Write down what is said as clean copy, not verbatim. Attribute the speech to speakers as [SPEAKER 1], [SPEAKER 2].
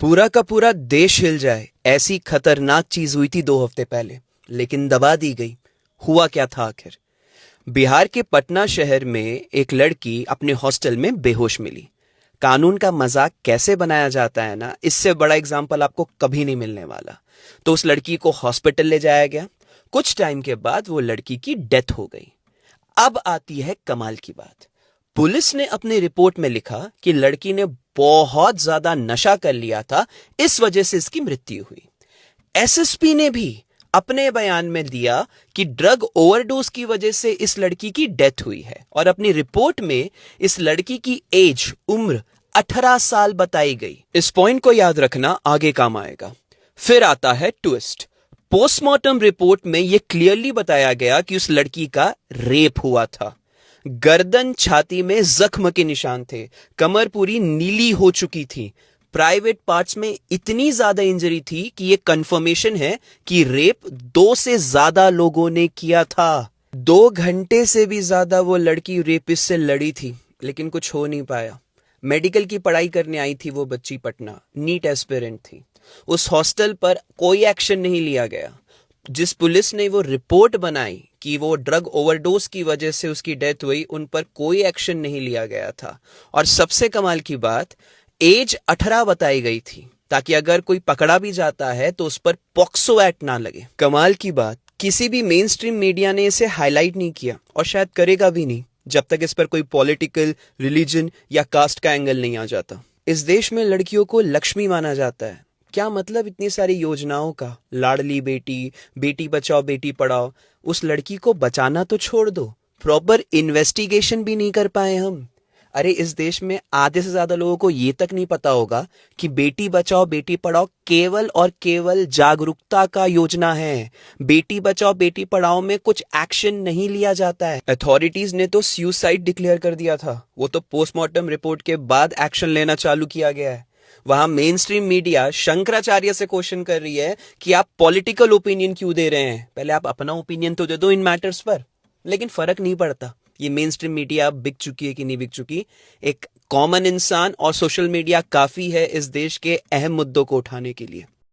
[SPEAKER 1] पूरा का पूरा देश हिल जाए ऐसी खतरनाक चीज हुई थी 2 हफ्ते पहले, लेकिन दबा दी गई। हुआ क्या था आखिर? बिहार के पटना शहर में एक लड़की अपने हॉस्टल में बेहोश मिली। कानून का मजाक कैसे बनाया जाता है ना, इससे बड़ा एग्जाम्पल आपको कभी नहीं मिलने वाला। तो उस लड़की को हॉस्पिटल ले जाया गया। कुछ टाइम के बाद वो लड़की की डेथ हो गई। अब आती है कमाल की बात। पुलिस ने अपनी रिपोर्ट में लिखा कि लड़की ने बहुत ज्यादा नशा कर लिया था, इस वजह से इसकी मृत्यु हुई। एसएसपी ने भी अपने बयान में दिया कि ड्रग ओवरडोज की वजह से इस लड़की की डेथ हुई है, और अपनी रिपोर्ट में इस लड़की की उम्र 18 साल बताई गई। इस पॉइंट को याद रखना, आगे काम आएगा। फिर आता है ट्विस्ट। पोस्टमार्टम रिपोर्ट में यह क्लियरली बताया गया कि उस लड़की का रेप हुआ था। गर्दन छाती में जख्म के निशान थे, कमर पूरी नीली हो चुकी थी, प्राइवेट पार्ट्स में इतनी ज्यादा इंजरी थी कि यह कंफर्मेशन है कि रेप 2 से ज्यादा लोगों ने किया था। 2 घंटे से भी ज्यादा वो लड़की रेपिस्ट से लड़ी थी, लेकिन कुछ हो नहीं पाया। मेडिकल की पढ़ाई करने आई थी वो बच्ची पटना, नीट एस्पिरेंट थी। उस हॉस्टल पर कोई एक्शन नहीं लिया गया। जिस पुलिस ने वो रिपोर्ट बनाई कि वो ड्रग ओवरडोज की वजह से उसकी डेथ हुई, उन पर कोई एक्शन नहीं लिया गया था। और सबसे कमाल की बात, एज 18 बताई गई थी, ताकि अगर कोई पकड़ा भी जाता है तो उस पर पॉक्सो एक्ट ना लगे। कमाल की बात, किसी भी मेन स्ट्रीम मीडिया ने इसे हाईलाइट नहीं किया, और शायद करेगा भी नहीं जब तक इस पर कोई पॉलिटिकल, रिलीजन या कास्ट का एंगल नहीं आ जाता। इस देश में लड़कियों को लक्ष्मी माना जाता है। क्या मतलब इतनी सारी योजनाओं का? लाडली बेटी, बेटी बचाओ बेटी पढ़ाओ। उस लड़की को बचाना तो छोड़ दो, प्रॉपर इन्वेस्टिगेशन भी नहीं कर पाए हम। अरे इस देश में आधे से ज्यादा लोगों को ये तक नहीं पता होगा कि बेटी बचाओ बेटी पढ़ाओ केवल और केवल जागरूकता का योजना है। बेटी बचाओ बेटी पढ़ाओ में कुछ एक्शन नहीं लिया जाता है। अथॉरिटीज ने तो सुसाइड डिक्लेयर कर दिया था, वो तो पोस्टमार्टम रिपोर्ट के बाद एक्शन लेना चालू किया गया है। वहां मेन स्ट्रीम मीडिया शंकराचार्य से क्वेश्चन कर रही है कि आप पॉलिटिकल ओपिनियन क्यों दे रहे हैं, पहले आप अपना ओपिनियन तो दे दो इन मैटर्स पर। लेकिन फर्क नहीं पड़ता ये मेन स्ट्रीम मीडिया अब बिक चुकी है कि नहीं बिक चुकी। एक कॉमन इंसान और सोशल मीडिया काफी है इस देश के अहम मुद्दों को उठाने के लिए।